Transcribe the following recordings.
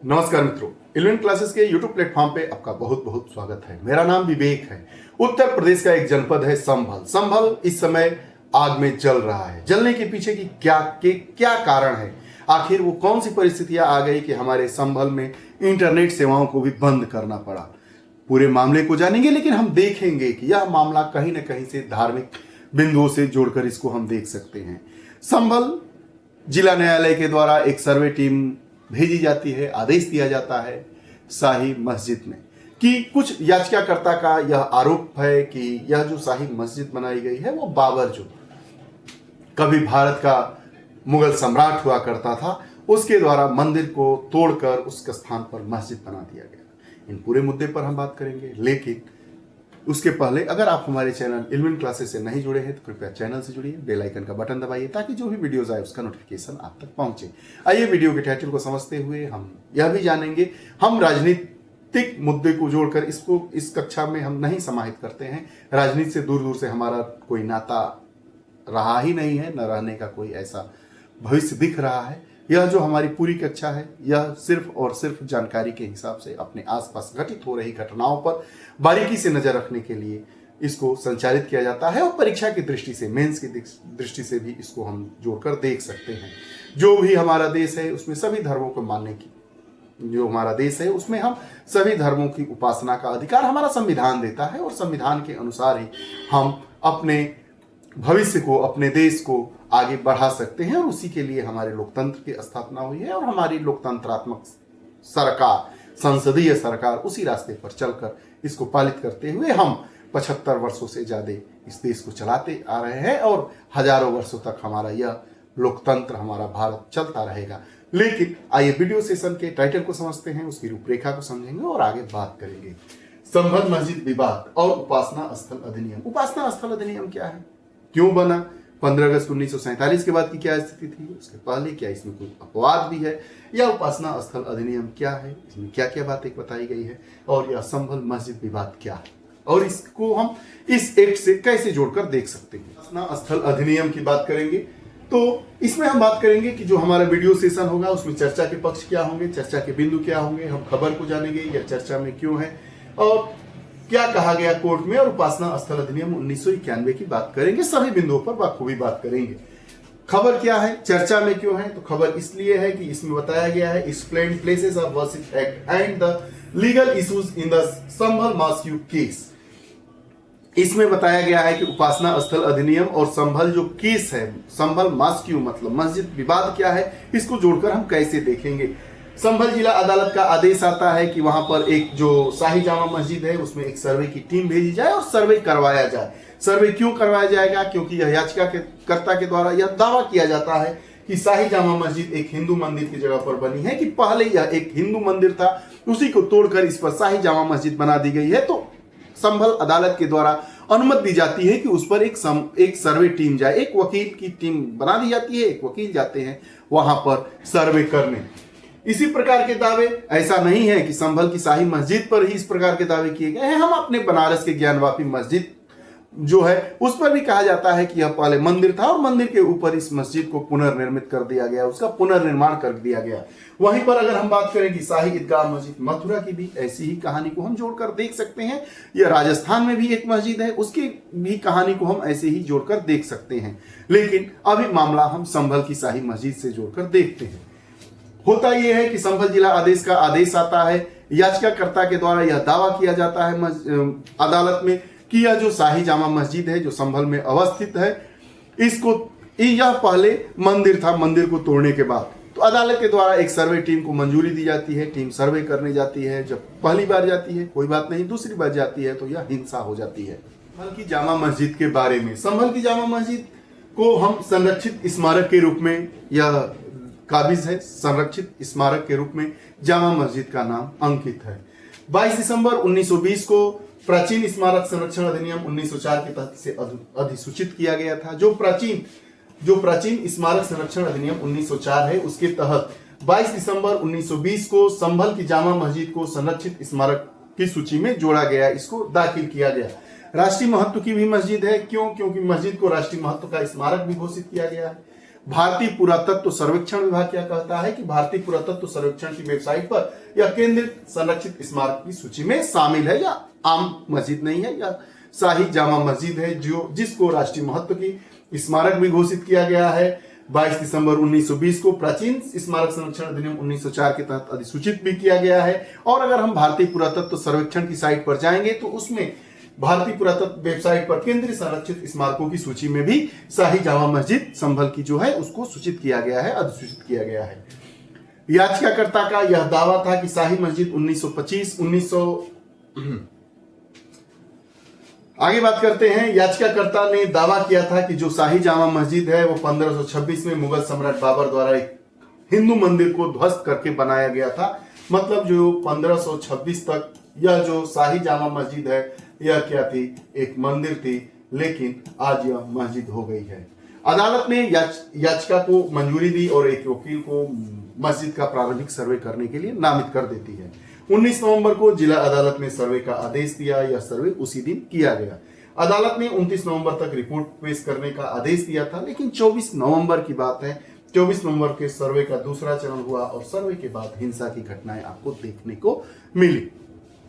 नमस्कार मित्रों, eleven classes के यूट्यूब प्लेटफॉर्म पे आपका बहुत बहुत स्वागत है। मेरा नाम विवेक है। उत्तर प्रदेश का एक जनपद है संभल। संभल इस समय आग में जल रहा है। जलने के पीछे की क्या कारण है? आखिर वो कौन सी परिस्थितियां आ गई कि हमारे संभल में इंटरनेट सेवाओं को भी बंद करना पड़ा? पूरे मामले को जानेंगे, लेकिन हम देखेंगे कि यह मामला कहीं न कहीं से धार्मिक बिंदुओं से जोड़कर इसको हम देख सकते हैं। संभल जिला न्यायालय के द्वारा एक सर्वे टीम भेजी जाती है, आदेश दिया जाता है शाही मस्जिद में कि कुछ याचिकाकर्ता का यह आरोप है कि यह जो शाही मस्जिद बनाई गई है वो बाबर जो कभी भारत का मुगल सम्राट हुआ करता था उसके द्वारा मंदिर को तोड़कर उसके स्थान पर मस्जिद बना दिया गया। इन पूरे मुद्दे पर हम बात करेंगे, लेकिन उसके पहले अगर आप हमारे चैनल इलेवन क्लासेस से नहीं जुड़े हैं तो कृपया चैनल से जुड़िए, बेल आइकन का बटन दबाइए ताकि जो भी वीडियोस आए उसका नोटिफिकेशन आप तक पहुंचे। आइए वीडियो के टाइटल को समझते हुए हम यह भी जानेंगे, हम राजनीतिक मुद्दे को जोड़कर इसको इस कक्षा में हम नहीं समाहित करते हैं। राजनीति से दूर दूर से हमारा कोई नाता रहा ही नहीं है, न रहने का कोई ऐसा भविष्य दिख रहा है। यह जो हमारी पूरी कक्षा है यह सिर्फ और सिर्फ जानकारी के हिसाब से अपने आसपास घटित हो रही घटनाओं पर बारीकी से नजर रखने के लिए इसको संचालित किया जाता है, और परीक्षा की दृष्टि से, मेंस की दृष्टि से भी इसको हम जोड़कर देख सकते हैं। जो भी हमारा देश है उसमें सभी धर्मों को मानने की, जो हमारा देश है उसमें हम सभी धर्मों की उपासना का अधिकार हमारा संविधान देता है, और संविधान के अनुसार ही हम अपने भविष्य को, अपने देश को आगे बढ़ा सकते हैं, और उसी के लिए हमारे लोकतंत्र की स्थापना हुई है। और हमारी लोकतंत्रात्मक सरकार, संसदीय सरकार उसी रास्ते पर चलकर इसको पालित करते हुए हम 75 वर्षों से ज्यादा इस देश को चलाते आ रहे हैं, और हजारों वर्षों तक हमारा यह लोकतंत्र, हमारा भारत चलता रहेगा। लेकिन आइए वीडियो सेशन के टाइटल को समझते हैं, उसकी रूपरेखा को समझेंगे और आगे बात करेंगे। संभल मस्जिद विवाद और उपासना स्थल अधिनियम। उपासना स्थल अधिनियम क्या है, क्यों बना, 15 अगस्त 1947 के बाद की क्या स्थिति थी, उसके पहले क्या इसमें कोई अपवाद भी है, या उपासना स्थल अधिनियम क्या है, इसमें क्या क्या बातें बताई गई है, और यह संभल मस्जिद विवाद क्या है, और इसको हम इस एक्ट से कैसे जोड़कर देख सकते हैं। उपासना स्थल अधिनियम की बात करेंगे तो इसमें हम बात करेंगे कि जो हमारा वीडियो सेशन होगा उसमें चर्चा के पक्ष क्या होंगे, चर्चा के बिंदु क्या होंगे, हम खबर को जानेंगे यह चर्चा में क्यों है और क्या कहा गया कोर्ट में, और उपासना स्थल अधिनियम 1991 की बात करेंगे। सभी बिंदुओं पर बखूबी बात करेंगे। खबर क्या है, चर्चा में क्यों है, तो खबर इसलिए है कि इसमें बताया गया है explain places of worship act and the legal issues in the Sambhal mosque case. इसमें बताया गया है कि उपासना स्थल अधिनियम और संभल जो केस है, संभल मॉस्क्यू मतलब मस्जिद विवाद क्या है, इसको जोड़कर हम कैसे देखेंगे। संभल जिला अदालत का आदेश आता है कि वहां पर एक जो शाही जामा मस्जिद है उसमें एक सर्वे की टीम भेजी जाए और सर्वे करवाया जाए। सर्वे क्यों करवाया जाएगा, क्योंकि यह याचिकाकर्ता के द्वारा यह दावा किया जाता है कि शाही जामा मस्जिद एक हिंदू मंदिर की जगह पर बनी है, कि पहले यह एक हिंदू मंदिर था, उसी को तोड़कर इस पर शाही जामा मस्जिद बना दी गई है। तो संभल अदालत के द्वारा अनुमति दी जाती है कि उस पर एक सर्वे टीम जाए, एक वकील की टीम बना दी जाती है, एक वकील जाते हैं वहां पर सर्वे करने। इसी प्रकार के दावे, ऐसा नहीं है कि संभल की शाही मस्जिद पर ही इस प्रकार के दावे किए गए हैं। हम अपने बनारस के ज्ञानवापी मस्जिद जो है उस पर भी कहा जाता है कि यह पहले मंदिर था और मंदिर के ऊपर इस मस्जिद को पुनर्निर्मित कर दिया गया, उसका पुनर्निर्माण कर दिया गया। वहीं पर अगर हम बात करें कि शाही ईदगाह मस्जिद मथुरा की भी ऐसी ही कहानी को हम जोड़कर देख सकते हैं। यह राजस्थान में भी एक मस्जिद है, उसकी भी कहानी को हम ऐसे ही जोड़कर देख सकते हैं। लेकिन अभी मामला हम संभल की शाही मस्जिद से जोड़कर देखते हैं। होता यह है कि संभल जिला आदेश का आदेश आता है, याचिकाकर्ता के द्वारा यह दावा किया जाता है अदालत में कि यह जो शाही जामा मस्जिद है जो संभल में अवस्थित है, इसको यह पहले मंदिर था, मंदिर को तोड़ने के बाद तो अदालत के द्वारा एक सर्वे टीम को मंजूरी दी जाती है। टीम सर्वे करने जाती है, जब पहली बार जाती है कोई बात नहीं, दूसरी बार जाती है तो यह हिंसा हो जाती है। संभल की जामा मस्जिद के बारे में, संभल की जामा मस्जिद को हम संरक्षित स्मारक के रूप में, यह काबिज है, संरक्षित स्मारक के रूप में जामा मस्जिद का नाम अंकित है। 22 दिसंबर 1920 को प्राचीन स्मारक संरक्षण अधिनियम 1904 के तहत से अधिसूचित किया गया था। जो प्राचीन स्मारक संरक्षण अधिनियम 1904 है उसके तहत 22 दिसंबर 1920 को संभल की जामा मस्जिद को संरक्षित स्मारक की सूची में जोड़ा गया, इसको दाखिल किया गया। राष्ट्रीय महत्व की भी मस्जिद है, क्यों, क्योंकि मस्जिद को राष्ट्रीय महत्व का स्मारक भी घोषित किया गया है। भारतीय पुरातत्व सर्वेक्षण विभाग क्या कहता है कि भारतीय पुरातत्व सर्वेक्षण की वेबसाइट पर यह केंद्रित संरक्षित स्मारक की सूची में शामिल है, या आम मस्जिद नहीं है, या शाही जामा मस्जिद है जो जिसको राष्ट्रीय महत्व की स्मारक भी घोषित किया गया है। 22 दिसंबर 1920 को प्राचीन स्मारक संरक्षण अधिनियम 1904 के तहत अधिसूचित भी किया गया है। और अगर हम भारतीय पुरातत्व सर्वेक्षण की साइट पर जाएंगे तो उसमें भारतीय पुरातत्व वेबसाइट पर केंद्रीय संरक्षित स्मारकों की सूची में भी शाही जामा मस्जिद संभल की जो है उसको सूचित किया गया है, अधिसूचित किया गया है। याचिकाकर्ता का यह दावा था कि शाही मस्जिद 1925 आगे बात करते हैं। याचिकाकर्ता ने दावा किया था कि जो शाही जामा मस्जिद है वो 1526 में मुगल सम्राट बाबर द्वारा एक हिंदू मंदिर को ध्वस्त करके बनाया गया था। मतलब जो 1526 तक यह जो शाही जामा मस्जिद है यह क्या थी, एक मंदिर थी, लेकिन आज यह मस्जिद हो गई है। अदालत ने याचिका को मंजूरी दी और एक वकील को मस्जिद का प्रारंभिक सर्वे करने के लिए नामित कर देती है। 19 नवंबर को जिला अदालत ने सर्वे का आदेश दिया। यह सर्वे उसी दिन किया गया। अदालत ने 29 नवंबर तक रिपोर्ट पेश करने का आदेश दिया था, लेकिन 24 नवंबर की बात है, 24 नवंबर के सर्वे का दूसरा चरण हुआ और सर्वे के बाद हिंसा की घटनाएं आपको देखने को मिली।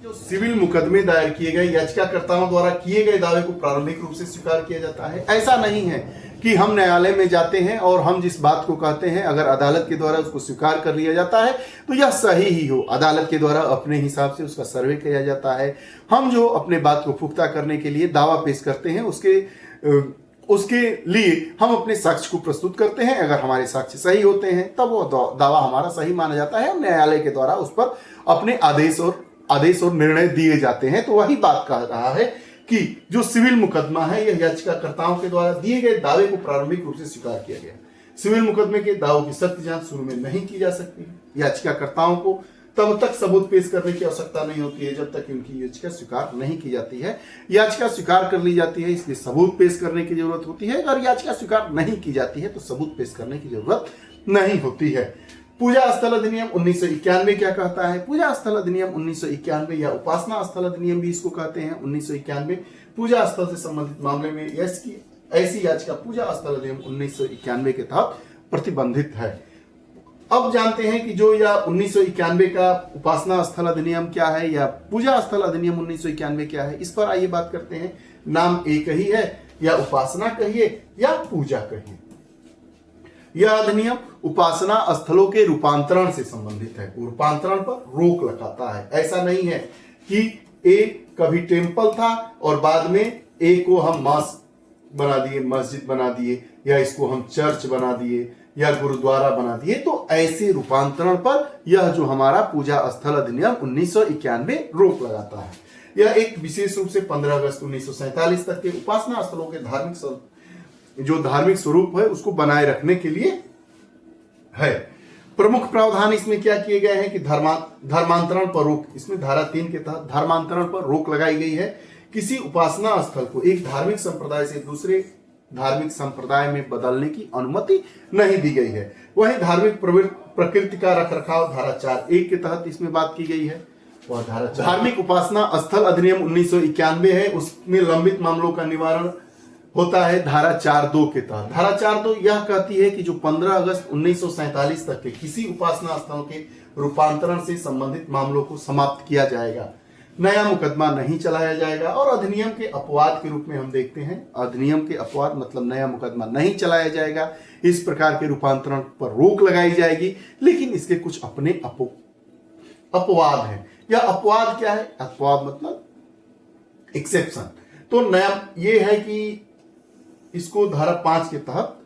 जो सिविल मुकदमे दायर किए गए याचिकाकर्ताओं द्वारा किए गए दावे को प्रारंभिक रूप से स्वीकार किया जाता है। ऐसा नहीं है कि हम न्यायालय में जाते हैं और हम जिस बात को कहते हैं अगर अदालत के द्वारा उसको स्वीकार कर लिया जाता है तो यह सही ही हो। अदालत के द्वारा अपने हिसाब से उसका सर्वे किया जाता है। हम जो अपने बात को पुख्ता करने के लिए दावा पेश करते हैं उसके लिए हम अपने साक्ष्य को प्रस्तुत करते हैं। अगर हमारे साक्ष्य सही होते हैं तब वो दावा हमारा सही माना जाता है। न्यायालय के द्वारा उस पर अपने आदेश और निर्णय दिए जाते हैं। तो वही बात कह रहा है कि जो सिविल मुकदमा है यह याचिकाकर्ताओं के द्वारा दिए गए दावे को प्रारंभिक रूप से स्वीकार किया गया। सिविल मुकदमे के दावों की सत्य जांच शुरू में नहीं की जा सकती। याचिकाकर्ताओं को तब तक सबूत पेश करने की आवश्यकता नहीं होती है जब तक उनकी याचिका स्वीकार नहीं की जाती है। याचिका स्वीकार कर ली जाती है, इसलिए सबूत पेश करने की जरूरत होती है। अगर याचिका स्वीकार नहीं की जाती है तो सबूत पेश करने की जरूरत नहीं होती है। पूजा स्थल अधिनियम 1991 क्या कहता है? पूजा स्थल अधिनियम 1991 या उपासना स्थल अधिनियम भी इसको कहते हैं 1991, पूजा स्थल से संबंधित मामले में ऐसी याचिका पूजा स्थल अधिनियम 1991 के तहत प्रतिबंधित है। अब जानते हैं कि जो यह 1991 का उपासना स्थल अधिनियम क्या है या पूजा स्थल अधिनियम 1991 क्या है, इस पर आइए बात करते हैं। नाम एक ही है, या उपासना कहिए या पूजा कहिए। यह अधिनियम उपासना स्थलों के रूपांतरण से संबंधित है। रूपांतरण पर रोक लगाता है। ऐसा नहीं है कि ए कभी टेम्पल था और बाद में ए को हम मॉस्क बना दिए, मस्जिद बना दिए, या इसको हम चर्च बना दिए या गुरुद्वारा बना दिए। तो ऐसे रूपांतरण पर यह जो हमारा पूजा स्थल अधिनियम 1991 रोक लगाता है। यह एक विशेष रूप से 15 अगस्त 1947 तक के उपासना स्थलों के धार्मिक स्वरूप है उसको बनाए रखने के लिए है। प्रमुख प्रावधान इसमें क्या किए गए हैं कि धर्मांतरण पर रोक, इसमें धारा 3 के तहत धर्मांतरण पर रोक लगाई गई है। किसी उपासना स्थल को एक धार्मिक संप्रदाय से दूसरे धार्मिक संप्रदाय में बदलने की अनुमति नहीं दी गई है। वहीं धार्मिक प्रकृति का रखरखाव धारा 4(1) के तहत इसमें बात की गई है। वह धारा धार्मिक उपासना स्थल अधिनियम 1991 है, उसमें लंबित मामलों का निवारण होता है धारा 4(2) के तहत। धारा 4(2) यह कहती है कि जो 15 अगस्त 1947 तक के किसी उपासना स्थल के रूपांतरण से संबंधित मामलों को समाप्त किया जाएगा, नया मुकदमा नहीं चलाया जाएगा। और अधिनियम के अपवाद के रूप में हम देखते हैं, अधिनियम के अपवाद मतलब नया मुकदमा नहीं चलाया जाएगा, इस प्रकार के रूपांतरण पर रोक लगाई जाएगी। लेकिन इसके कुछ अपने अपवाद हैं। यह अपवाद क्या है? अपवाद मतलब एक्सेप्शन। तो नया ये है कि इसको धारा 5 के तहत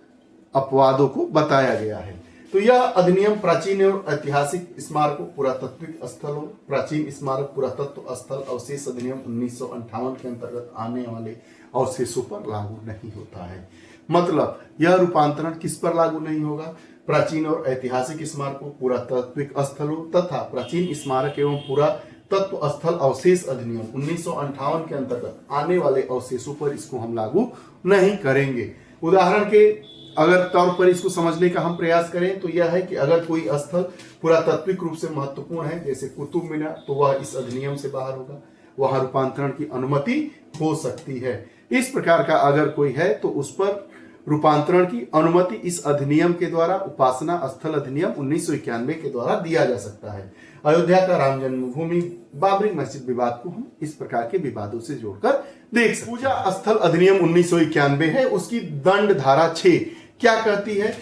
अपवादों को बताया गया है। तो यह अधिनियम प्राचीन और ऐतिहासिक स्मारकों, पुरातात्विक स्थलों, प्राचीन स्मारक, पुरातत्व स्थल अवशेष अधिनियम 1958 के अंतर्गत आने वाले अवशेषों पर लागू नहीं होता है। मतलब यह रूपांतरण किस पर लागू नहीं होगा? प्राचीन और ऐतिहासिक स्मारकों, पुरातात्विक स्थलों तथा प्राचीन स्मारक एवं पुरातत्व स्थल अवशेष अधिनियम 1958 के अंतर्गत आने वाले अवशेषों पर इसको हम लागू नहीं करेंगे। उदाहरण के अगर तौर पर इसको समझने का हम प्रयास करें तो यह है कि अगर कोई स्थल पुरातात्विक रूप से महत्वपूर्ण है जैसे कुतुब मीनार, तो वह इस अधिनियम से बाहर होगा, वहां रूपांतरण की अनुमति हो सकती है। इस प्रकार का अगर कोई है तो उस पर रूपांतरण की अनुमति इस अधिनियम के द्वारा उपासना स्थल अधिनियम 1991 के द्वारा दिया जा सकता है। अयोध्या का राम जन्मभूमि, बाबरी मस्जिद विवाद को हम इस प्रकार के विवादों से जोड़कर देख सकते हैं। पूजा स्थल अधिनियम 1991 है, उसकी दंड धारा 6 क्या कहती है?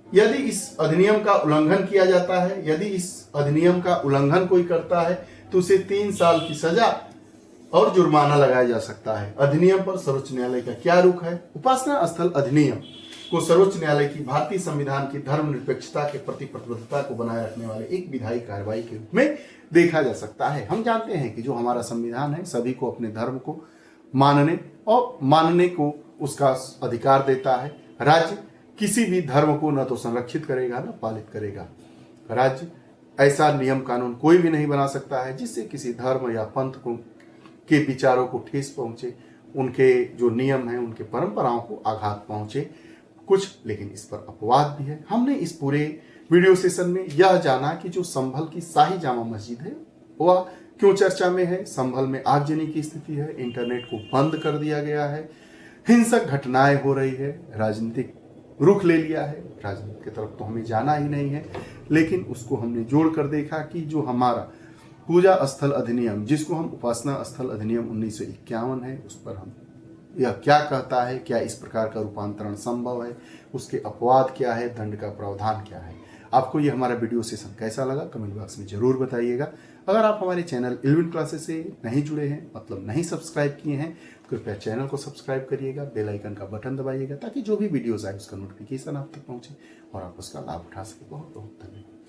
यदि इस अधिनियम का उल्लंघन किया जाता है, यदि इस अधिनियम का उल्लंघन कोई करता है तो उसे 3 साल की सजा और जुर्माना लगाया जा सकता है। अधिनियम पर सर्वोच्च न्यायालय का क्या रुख है? उपासना स्थल अधिनियम को सर्वोच्च न्यायालय की भारतीय संविधान की धर्मनिरपेक्षता के प्रति प्रतिबद्धता को बनाए रखने वाले एक विधायी कार्रवाई के रूप में देखा जा सकता है। हम जानते हैं कि जो हमारा संविधान है सभी को अपने धर्म को मानने और मानने को उसका अधिकार देता है। राज्य किसी भी धर्म को न तो संरक्षित करेगा न पालित करेगा। राज्य ऐसा नियम कानून कोई भी नहीं बना सकता है जिससे किसी धर्म या पंथ को के विचारों को ठेस पहुंचे, उनके जो नियम हैं उनके परंपराओं को आघात पहुंचे कुछ, लेकिन इस पर अपवाद भी है। हमने इस पूरे वीडियो सेशन में यह जाना कि जो संभल की शाही जामा मस्जिद है वह क्यों चर्चा में है। संभल में आगजनी की स्थिति है, इंटरनेट को बंद कर दिया गया है, हिंसक घटनाएं हो रही है, राजनीतिक रुख ले लिया है। राजनीति की तरफ तो हमें जाना ही नहीं है, लेकिन उसको हमने जोड़ कर देखा कि जो हमारा पूजा स्थल अधिनियम, जिसको हम उपासना स्थल अधिनियम 1951 है, उस पर हम यह क्या कहता है, क्या इस प्रकार का रूपांतरण संभव है, उसके अपवाद क्या है, दंड का प्रावधान क्या है। आपको ये हमारा वीडियो सेशन कैसा लगा कमेंट बॉक्स में जरूर बताइएगा। अगर आप हमारे चैनल इल्विन क्लासेस से नहीं जुड़े हैं, मतलब नहीं सब्सक्राइब किए हैं, कृपया चैनल को सब्सक्राइब करिएगा, बेल आइकन का बटन दबाइएगा ताकि जो भी वीडियोस आए उसका नोटिफिकेशन आप तक पहुंचे और आप उसका लाभ उठा सके। बहुत बहुत धन्यवाद।